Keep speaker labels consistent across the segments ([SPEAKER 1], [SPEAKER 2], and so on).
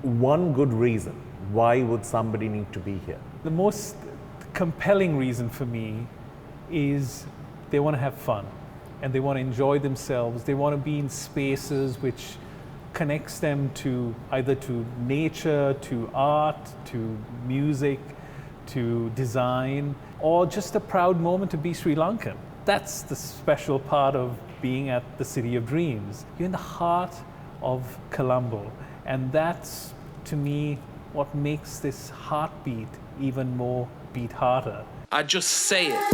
[SPEAKER 1] one good reason why would somebody need to be here?
[SPEAKER 2] The most compelling reason for me is they want to have fun and they want to enjoy themselves. They want to be in spaces which connects them to either to nature, to art, to music, to design, or just a proud moment to be Sri Lankan. That's the special part of being at the City of Dreams. You're in the heart of Colombo, and that's, to me, what makes this heartbeat even more beat harder.
[SPEAKER 3] I just say it.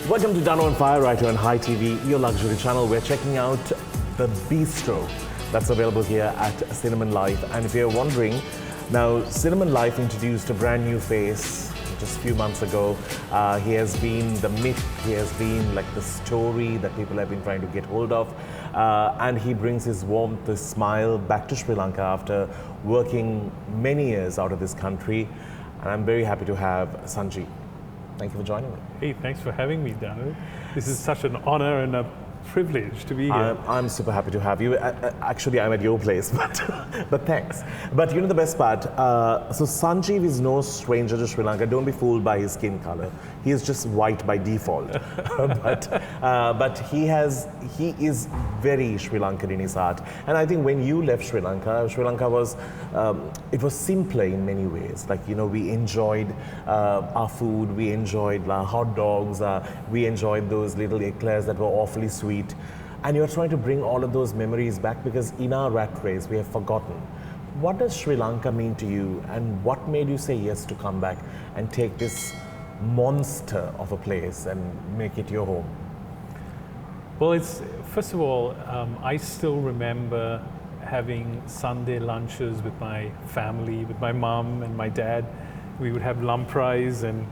[SPEAKER 1] Welcome to Danu on Fire right here on Hi TV, your luxury channel. We're checking out the bistro that's available here at Cinnamon Life. And if you're wondering, now Cinnamon Life introduced a brand new face just a few months ago. He has been the myth, he has been like the story that people have been trying to get hold of. And he brings his warmth, his smile back to Sri Lanka after working many years out of this country. And I'm very happy to have Sanjiv. Thank you for joining me.
[SPEAKER 2] Hey, thanks for having me, Danu. This is such an honor and a privilege to be here.
[SPEAKER 1] I'm super happy to have you. Actually, I'm at your place, but thanks. But you know the best part, so Sanjiv is no stranger to Sri Lanka. Don't be fooled by his skin color. He is just white by default. but he is very Sri Lankan in his heart. And I think when you left Sri Lanka was, it was simpler in many ways. Like, you know, we enjoyed our food, we enjoyed hot dogs, we enjoyed those little eclairs that were awfully sweet. And you're trying to bring all of those memories back because in our rat race, we have forgotten. What does Sri Lanka mean to you, and what made you say yes to come back and take this monster of a place and make it your home?
[SPEAKER 2] Well, first of all, I still remember having Sunday lunches with my family, with my mom and my dad. We would have lampreis and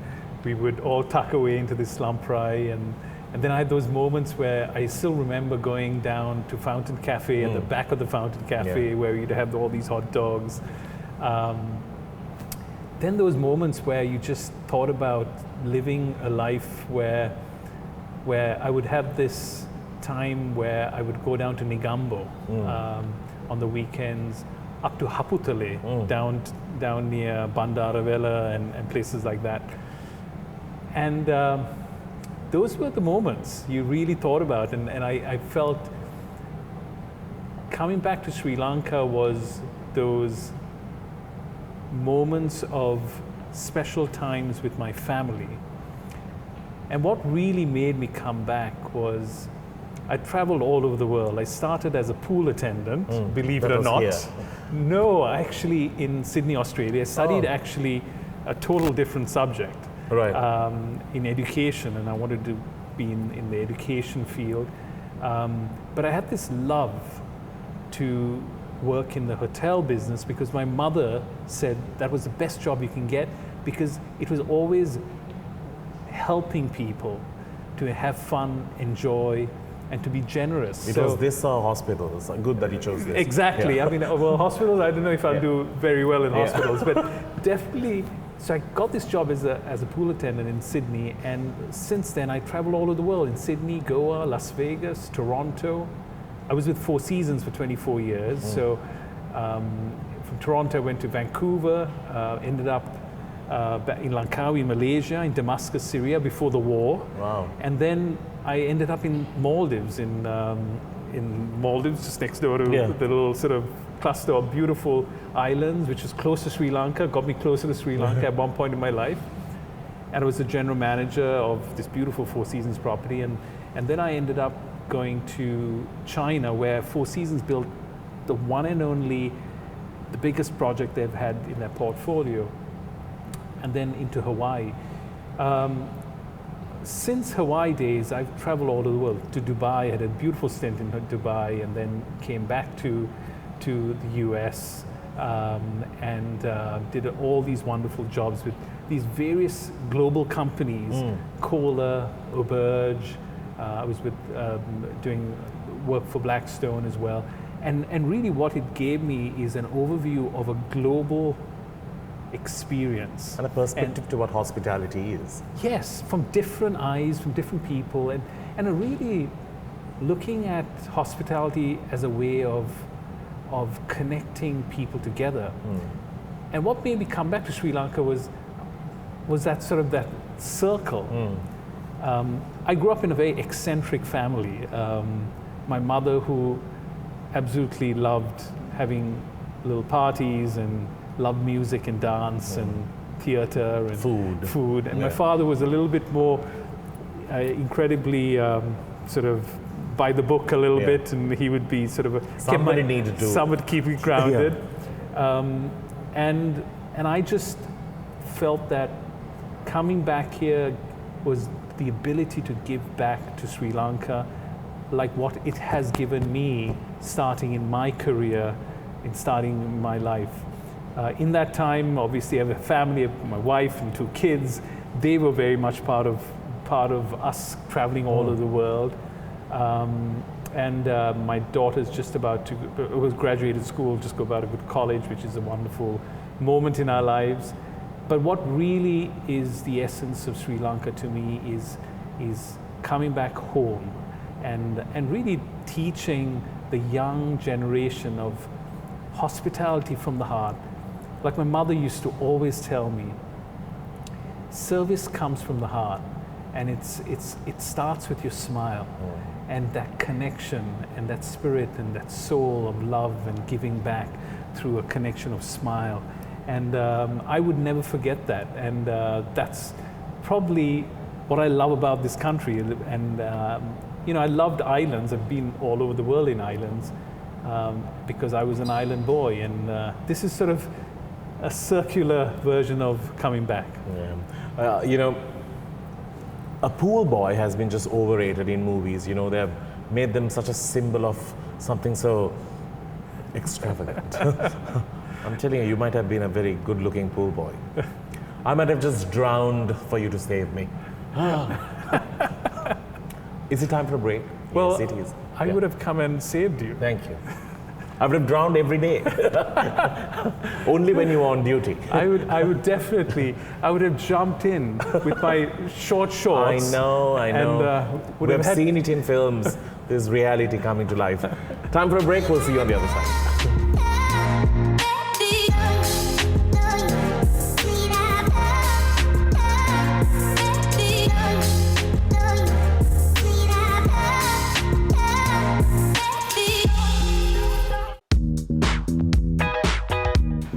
[SPEAKER 2] we would all tuck away into this lamprei, and then I had those moments where I still remember going down to Fountain Cafe at the back of the Fountain Cafe where you'd have all these hot dogs. Then those moments where you just thought about living a life where I would have this time where I would go down to Negombo on the weekends, up to Haputale, down near Bandaravela and places like that. And those were the moments you really thought about, and I felt coming back to Sri Lanka was those moments of special times with my family. And what really made me come back was I traveled all over the world. I started as a pool attendant, believe it or not.
[SPEAKER 1] Here.
[SPEAKER 2] No, actually in Sydney, Australia. I studied actually a total different subject in education, and I wanted to be in the education field. But I had this love to work in the hotel business because my mother said that was the best job you can get because it was always helping people to have fun, enjoy, and to be generous.
[SPEAKER 1] It was this hospital. It's good that you chose this.
[SPEAKER 2] Exactly.
[SPEAKER 1] Yeah.
[SPEAKER 2] I mean, well, hospitals, I don't know if I'll do very well in hospitals, but definitely. So I got this job as a pool attendant in Sydney, and since then I traveled all over the world, in Sydney, Goa, Las Vegas, Toronto. I was with Four Seasons for 24 years. So from Toronto I went to Vancouver, ended up in Langkawi, Malaysia, in Damascus, Syria before the war.
[SPEAKER 1] Wow.
[SPEAKER 2] And then I ended up in Maldives, in Maldives, just next door to the little sort of cluster of beautiful islands, which is close to Sri Lanka, got me closer to Sri Lanka at one point in my life. And I was the general manager of this beautiful Four Seasons property. And then I ended up going to China, where Four Seasons built the one and only, the biggest project they've had in their portfolio. And then into Hawaii. Since Hawaii days, I've traveled all over the world. To Dubai, I had a beautiful stint in Dubai, and then came back to the US and did all these wonderful jobs with these various global companies, Kohler, Auberge. I was with doing work for Blackstone as well. And really what it gave me is an overview of a global experience.
[SPEAKER 1] And a perspective to what hospitality is.
[SPEAKER 2] Yes, from different eyes, from different people, and really looking at hospitality as a way of connecting people together. And what made me come back to Sri Lanka was that sort of that circle. I grew up in a very eccentric family. My mother, who absolutely loved having little parties and loved music and dance and theater and food. And my father was a little bit more incredibly sort of by the book a little bit, and he would be sort of
[SPEAKER 1] somebody needed to.
[SPEAKER 2] Someone would keep me grounded. And I just felt that coming back here was the ability to give back to Sri Lanka, like what it has given me starting in my career, in starting my life. In that time, obviously, I have a family, my wife and 2 kids. They were very much part of us traveling all over the world. And my daughter's just about to graduated school, just about to go to college, which is a wonderful moment in our lives. But what really is the essence of Sri Lanka to me is coming back home and really teaching the young generation of hospitality from the heart. Like my mother used to always tell me, service comes from the heart, and it starts with your smile, and that connection and that spirit and that soul of love and giving back through a connection of smile. And I would never forget that, and that's probably what I love about this country. And I loved islands. I've been all over the world in islands because I was an island boy, and this is sort of a circular version of coming back.
[SPEAKER 1] A pool boy has been just overrated in movies. They have made them such a symbol of something so extravagant. I'm telling you, you might have been a very good-looking pool boy. I might have just drowned for you to save me. Is it time for a break?
[SPEAKER 2] Well,
[SPEAKER 1] yes, it is.
[SPEAKER 2] I would have come and saved you.
[SPEAKER 1] Thank you. I would have drowned every day. Only when you were on duty.
[SPEAKER 2] I would definitely, I would have jumped in with my short shorts.
[SPEAKER 1] I know.
[SPEAKER 2] And
[SPEAKER 1] we have seen it in films, this reality coming to life. Time for a break, we'll see you on the other side.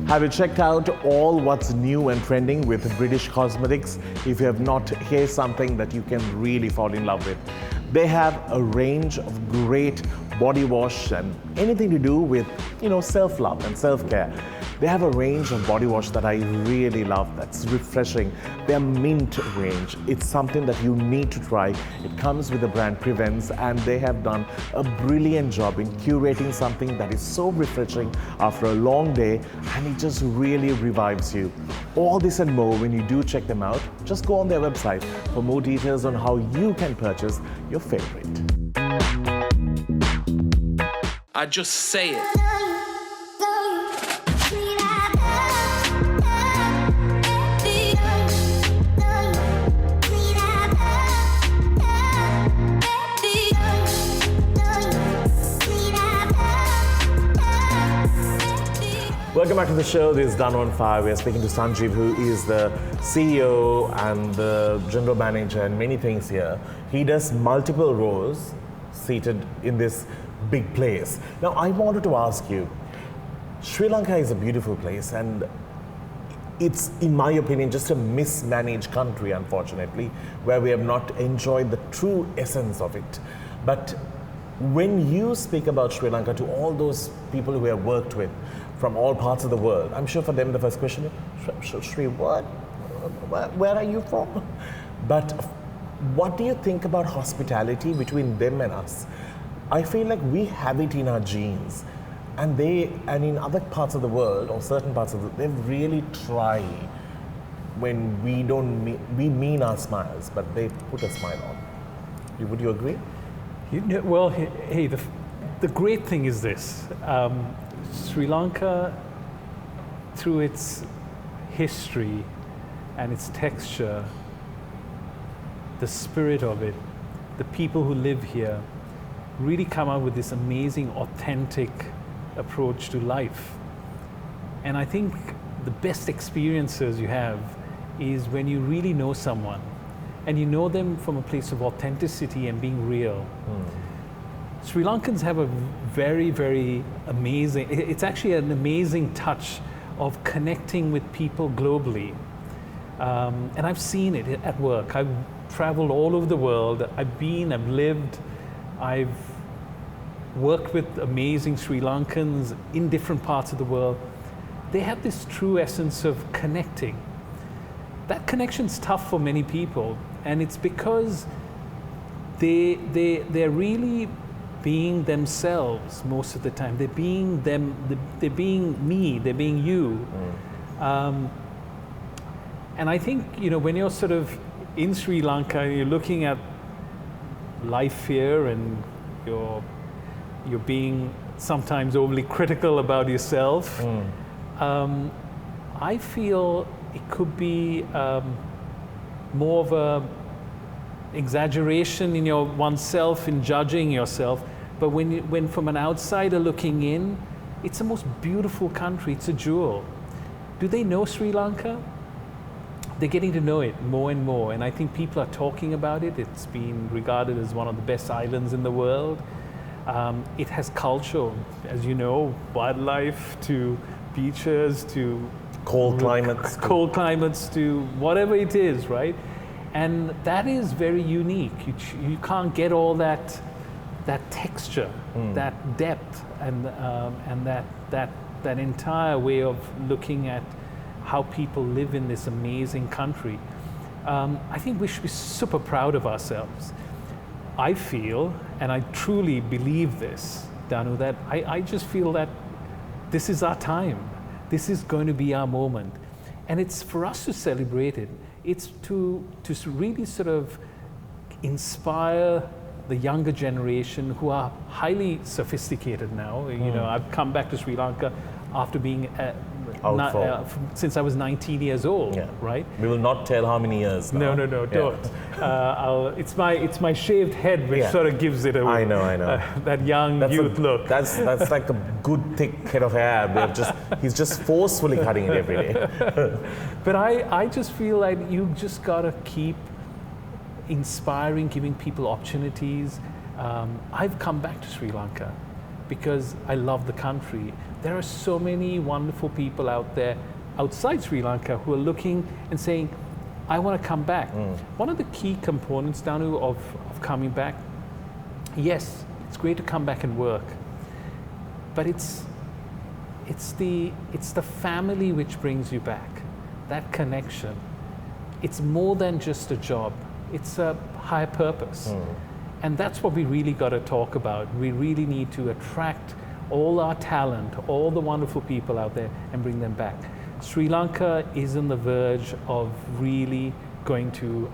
[SPEAKER 1] Have you checked out all what's new and trending with British cosmetics? If you have not, here's something that you can really fall in love with. They have a range of great body wash and anything to do with, self-love and self-care. They have a range of body wash that I really love, that's refreshing. Their mint range, it's something that you need to try. It comes with the brand Prevents, and they have done a brilliant job in curating something that is so refreshing after a long day, and it just really revives you. All this and more, when you do check them out, just go on their website for more details on how you can purchase your favorite.
[SPEAKER 3] I just say it.
[SPEAKER 1] Welcome back to the show. This is Danu on Fire. We are speaking to Sanjiv, who is the CEO and the general manager and many things here. He does multiple roles seated in this big place. Now, I wanted to ask you, Sri Lanka is a beautiful place, and it's, in my opinion, just a mismanaged country, unfortunately, where we have not enjoyed the true essence of it. But when you speak about Sri Lanka to all those people who have worked with from all parts of the world, I'm sure for them the first question is, Sri what? Where are you from? But what do you think about hospitality between them and us? I feel like we have it in our genes, and in other parts of the world, or certain parts of they really try when we mean our smiles, but they put a smile on. Would you agree?
[SPEAKER 2] Well, hey, the great thing is this. Sri Lanka, through its history and its texture, the spirit of it, the people who live here, really come out with this amazing, authentic approach to life. And I think the best experiences you have is when you really know someone, and you know them from a place of authenticity and being real. Sri Lankans have a very, very amazing, it's actually an amazing touch of connecting with people globally. And I've seen it at work. I've traveled all over the world. I've lived, I've worked with amazing Sri Lankans in different parts of the world. They have this true essence of connecting. That connection's tough for many people, and it's because they're really being themselves most of the time. They're being them, they're being me, they're being you. And I think, when you're sort of in Sri Lanka, you're looking at life here, and you're being sometimes overly critical about yourself. I feel it could be more of a exaggeration in oneself, in judging yourself. But when from an outsider looking in, it's the most beautiful country. It's a jewel. Do they know Sri Lanka? They're getting to know it more and more, and I think people are talking about it. It's been regarded as one of the best islands in the world. It has culture, as you know, wildlife to beaches to
[SPEAKER 1] cold climates
[SPEAKER 2] to whatever it is, right? And that is very unique. You can't get all that texture, that depth, and that entire way of looking at how people live in this amazing country. I think we should be super proud of ourselves. I feel, and I truly believe this, Danu, that I just feel that this is our time. This is going to be our moment. And it's for us to celebrate it. It's to really sort of inspire the younger generation who are highly sophisticated now. I've come back to Sri Lanka after being since I was 19 years old, right?
[SPEAKER 1] We will not tell how many years now.
[SPEAKER 2] No, don't. It's my shaved head which sort of gives it away.
[SPEAKER 1] I know.
[SPEAKER 2] That young youth look.
[SPEAKER 1] That's like a good thick head of hair. He's just forcefully cutting it every day.
[SPEAKER 2] But I just feel like you just gotta keep inspiring, giving people opportunities. I've come back to Sri Lanka because I love the country. There are so many wonderful people out there outside Sri Lanka who are looking and saying, I want to come back. One of the key components, Danu, of coming back, yes, it's great to come back and work, but it's the family which brings you back, that connection. It's more than just a job. It's a higher purpose. And that's what we really got to talk about. We really need to attract all our talent, all the wonderful people out there, and bring them back. Sri Lanka is on the verge of really going to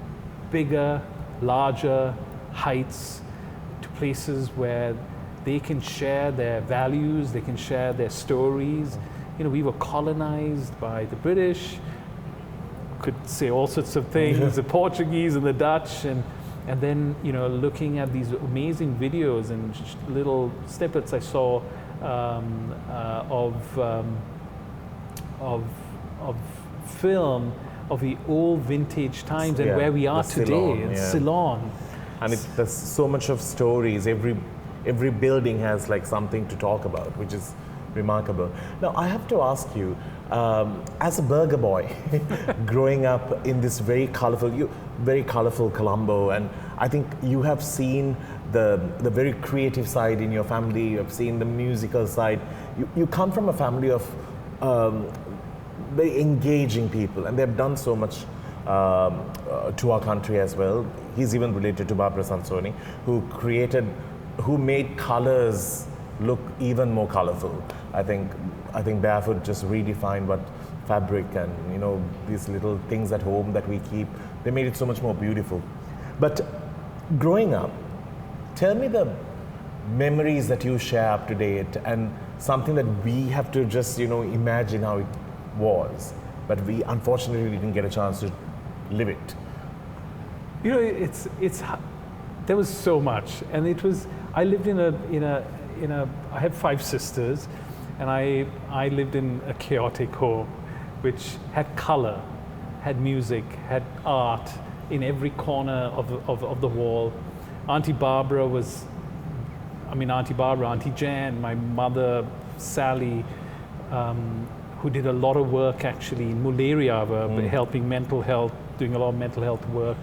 [SPEAKER 2] bigger, larger heights, to places where they can share their values, they can share their stories. You know, we were colonized by the British, could say all sorts of things, the Portuguese and the Dutch, and then, you know, looking at these amazing videos and little snippets I saw of film of the old vintage times and where we are today
[SPEAKER 1] Ceylon,
[SPEAKER 2] in Ceylon.
[SPEAKER 1] And there's so much of stories. Every building has like something to talk about, which is remarkable. Now, I have to ask you, as a burger boy, growing up in this very colorful Colombo, and I think you have seen the very creative side in your family. You have seen the musical side. You come from a family of very engaging people, and they've done so much to our country as well. He's even related to Barbara Sansoni, who made colors look even more colorful. I think Barefoot just redefined what fabric and, you know, these little things at home that we keep, they made it so much more beautiful. But growing up, tell me the memories that you share up to date, and something that we have to just, you know, imagine how it was, but we unfortunately didn't get a chance to live it.
[SPEAKER 2] You know, there was so much, and I lived in a I have 5 sisters, and I lived in a chaotic home, which had color, had music, had art in every corner of the wall. Auntie Barbara, Auntie Jan, my mother, Sally, who did a lot of work actually in Mullaria, helping mental health, doing a lot of mental health work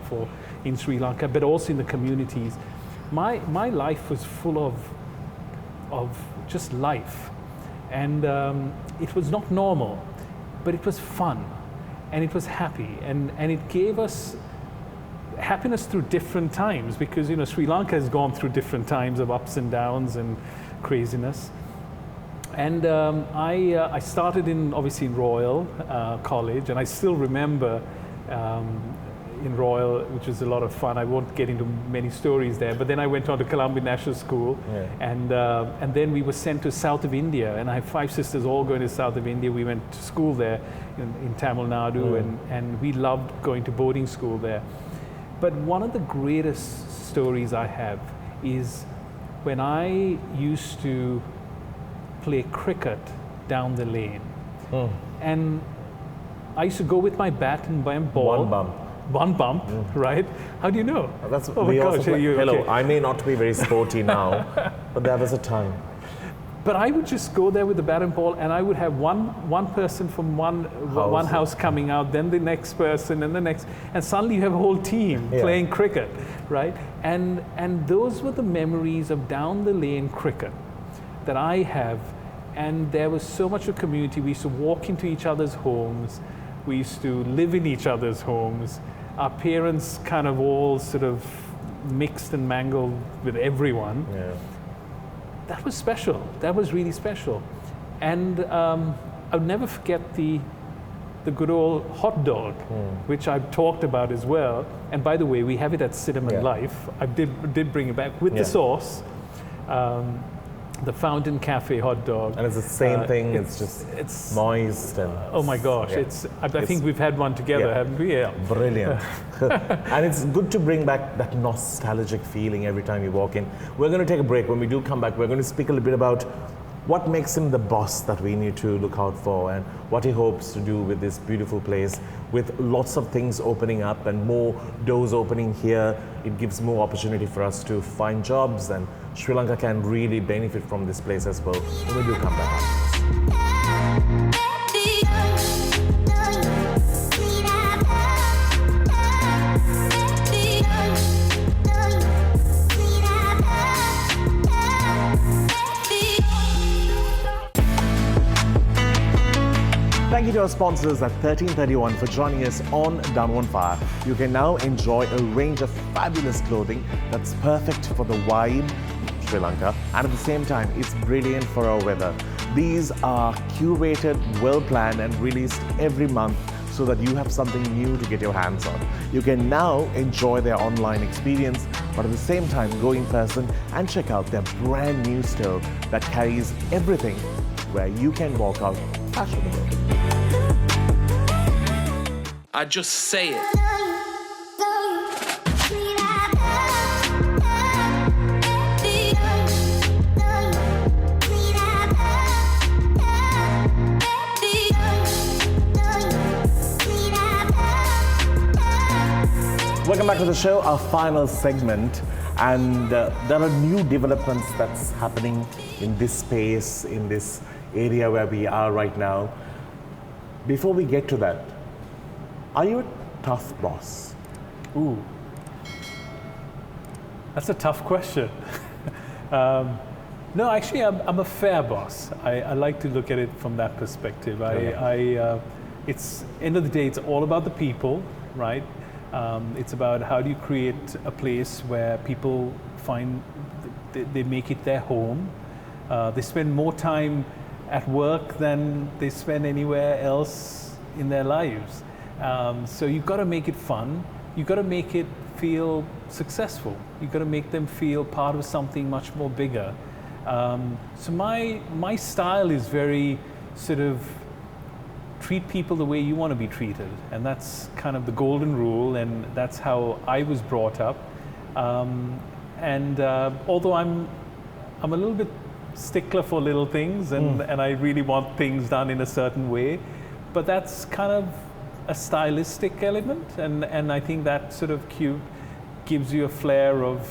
[SPEAKER 2] in Sri Lanka, but also in the communities. My life was full of just life, and it was not normal, but it was fun, and it was happy, and it gave us happiness through different times, because, you know, Sri Lanka has gone through different times of ups and downs and craziness. And I started obviously in Royal College, and I still remember in Royal, which was a lot of fun. I won't get into many stories there, but then I went on to Colombian National School, and then we were sent to south of India, and I have 5 sisters all going to south of India. We went to school there in Tamil Nadu, and we loved going to boarding school there. But one of the greatest stories I have is when I used to play cricket down the lane. And I used to go with my bat and my ball. One bump, right? How do you know?
[SPEAKER 1] That's,
[SPEAKER 2] oh my gosh,
[SPEAKER 1] hello,
[SPEAKER 2] okay.
[SPEAKER 1] I may not be very sporty now, but there was a time.
[SPEAKER 2] But I would just go there with the bat and ball, and I would have one person from one house coming out, then the next person, and the next, and suddenly you have a whole team playing cricket, right? And those were the memories of down the lane cricket that I have, and there was so much of community. We used to walk into each other's homes, we used to live in each other's homes. Our parents kind of all sort of mixed and mangled with everyone.
[SPEAKER 1] Yeah.
[SPEAKER 2] That was special. That was really special. And I'll never forget the good old hot dog, which I've talked about as well. And by the way, we have it at Cinnamon Life. I did bring it back with the sauce. The Fountain Cafe hot dog.
[SPEAKER 1] And it's the same thing, it's moist and...
[SPEAKER 2] Oh my gosh, I think we've had one together, haven't we? Yeah.
[SPEAKER 1] Brilliant. And it's good to bring back that nostalgic feeling every time you walk in. We're going to take a break. When we do come back, we're going to speak a little bit about what makes him the boss that we need to look out for, and what he hopes to do with this beautiful place, with lots of things opening up and more doors opening here. It gives more opportunity for us to find jobs and Sri Lanka can really benefit from this place as well. We do come back after this. Thank you to our sponsors at 1331 for joining us on Danu on Fire. You can now enjoy a range of fabulous clothing that's perfect for the vibe of Sri Lanka, and at the same time, it's brilliant for our weather. These are curated, well-planned and released every month so that you have something new to get your hands on. You can now enjoy their online experience, but at the same time, go in person and check out their brand new store that carries everything where you can walk out fashionable.
[SPEAKER 3] I just say it.
[SPEAKER 1] Welcome back to the show, our final segment, and there are new developments that's happening in this space, in this area where we are right now. Before we get to that, are you a tough boss?
[SPEAKER 2] Ooh, that's a tough question. No, actually, I'm a fair boss. I like to look at it from that perspective. It's end of the day, it's all about the people, right? It's about how do you create a place where people find they make it their home. They spend more time at work than they spend anywhere else in their lives. So you've got to make it fun. You've got to make it feel successful. You've got to make them feel part of something much more bigger. So my style is very sort of treat people the way you want to be treated, and that's kind of the golden rule, and that's how I was brought up. Although I'm a little bit stickler for little things, and I really want things done in a certain way, but that's kind of a stylistic element, and I think that sort of gives you a flair of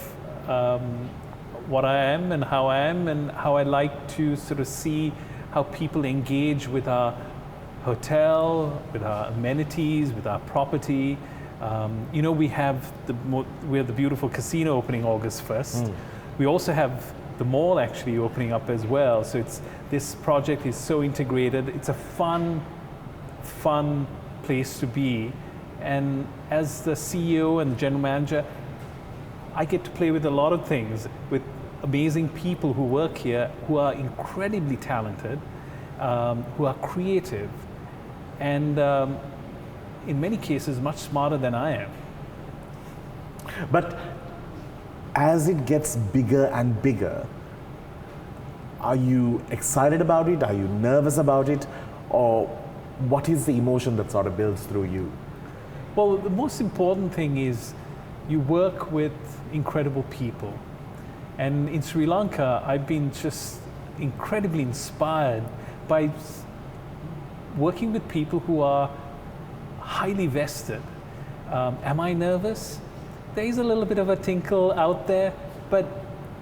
[SPEAKER 2] what I am and how I am and how I like to sort of see how people engage with our hotel, with our amenities, with our property. We have the beautiful casino opening August 1st. We also have the mall actually opening up as well. So this project is so integrated. It's a fun place to be. And as the CEO and the general manager, I get to play with a lot of things with amazing people who work here, who are incredibly talented, who are creative, and in many cases much smarter than I am.
[SPEAKER 1] But as it gets bigger and bigger, are you excited about it? Are you nervous about it? Or what is the emotion that sort of builds through you?
[SPEAKER 2] Well, the most important thing is you work with incredible people. And in Sri Lanka, I've been just incredibly inspired by working with people who are highly vested. Am I nervous? There is a little bit of a tinkle out there, but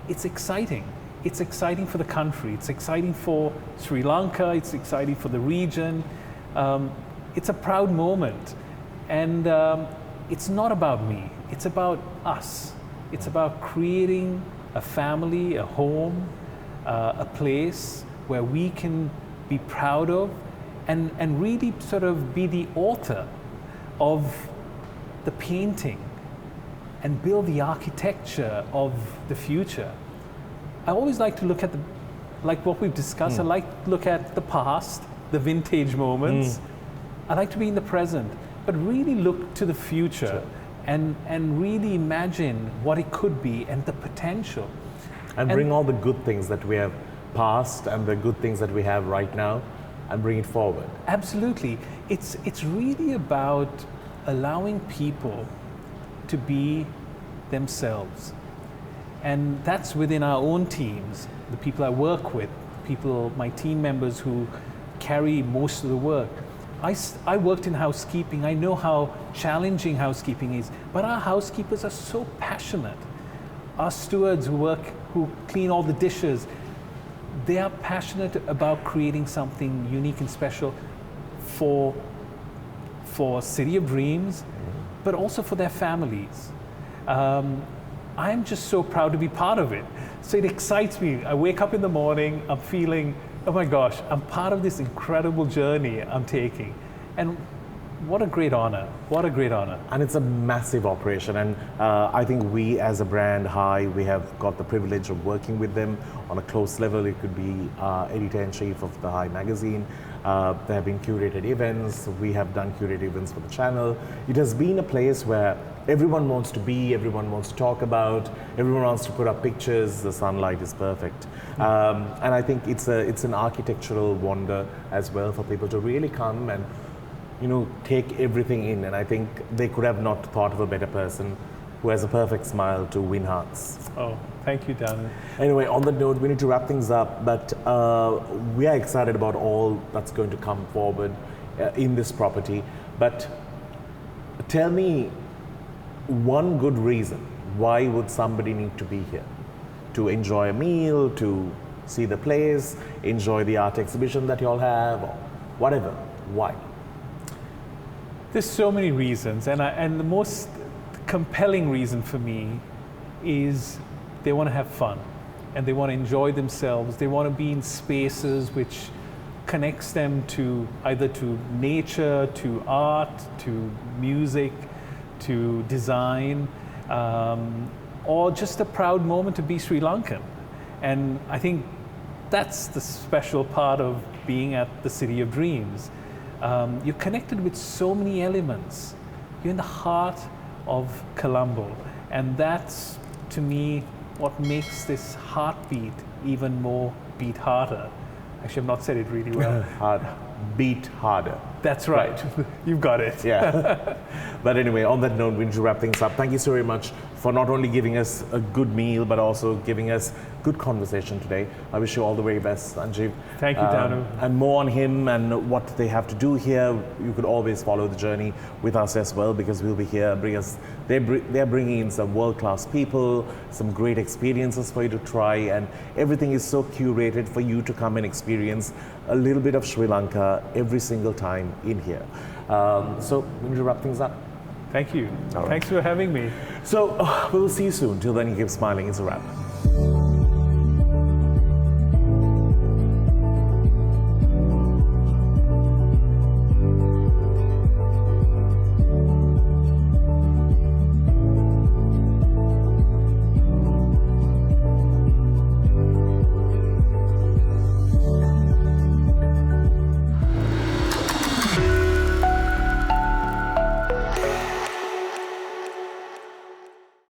[SPEAKER 2] it's exciting. It's exciting for the country. It's exciting for Sri Lanka. It's exciting for the region. It's a proud moment. And it's not about me. It's about us. It's about creating a family, a home, a place where we can be proud of and really sort of be the author of the painting and build the architecture of the future. I always like to look at like what we've discussed, I like to look at the past, the vintage moments. I like to be in the present, but really look to the future. And really imagine what it could be and the potential.
[SPEAKER 1] And bring all the good things that we have past and the good things that we have right now and bring it forward.
[SPEAKER 2] Absolutely. It's really about allowing people to be themselves. And that's within our own teams, the people I work with, my team members who carry most of the work. I worked in housekeeping. I know how challenging housekeeping is, but our housekeepers are so passionate. Our stewards who who clean all the dishes. They are passionate about creating something unique and special for City of Dreams, but also for their families. I'm just so proud to be part of it. So it excites me. I wake up in the morning, I'm feeling, oh my gosh, I'm part of this incredible journey I'm taking. And what a great honor. What a great honor.
[SPEAKER 1] And it's a massive operation. And I think we as a brand, Hi, we have got the privilege of working with them on a close level. It could be editor-in-chief of the Hi magazine. There have been curated events. We have done curated events for the channel. It has been a place where everyone wants to be, everyone wants to talk about, everyone wants to put up pictures. The sunlight is perfect. And I think it's an architectural wonder as well for people to really come and take everything in. And I think they could have not thought of a better person who has a perfect smile to win hearts.
[SPEAKER 2] Oh, thank you, Danu.
[SPEAKER 1] Anyway, on that note, we need to wrap things up, but we are excited about all that's going to come forward in this property. But tell me one good reason why would somebody need to be here? To enjoy a meal, to see the place, enjoy the art exhibition that you all have, or whatever. Why?
[SPEAKER 2] There's so many reasons, and the most compelling reason for me is they want to have fun and they want to enjoy themselves. They want to be in spaces which connects them to either to nature, to art, to music, to design, or just a proud moment to be Sri Lankan. And I think that's the special part of being at the City of Dreams. You're connected with so many elements. You're in the heart of Colombo, and that's, to me, what makes this heartbeat even more beat harder. Actually, I've not said it really well.
[SPEAKER 1] Beat harder.
[SPEAKER 2] That's right. You've got it.
[SPEAKER 1] Yeah. But anyway, on that note, we need to wrap things up. Thank you so very much for not only giving us a good meal, but also giving us good conversation today. I wish you all the very best, Sanjiv.
[SPEAKER 2] Thank you, Danu.
[SPEAKER 1] And more on him and what they have to do here. You could always follow the journey with us as well, because we'll be here. They're bringing in some world-class people, some great experiences for you to try, and everything is so curated for you to come and experience a little bit of Sri Lanka every single time in here. So we need to wrap things up.
[SPEAKER 2] Thank you.
[SPEAKER 1] All right.
[SPEAKER 2] Thanks for having me.
[SPEAKER 1] So we'll see you soon. Till then, you keep smiling. It's a wrap.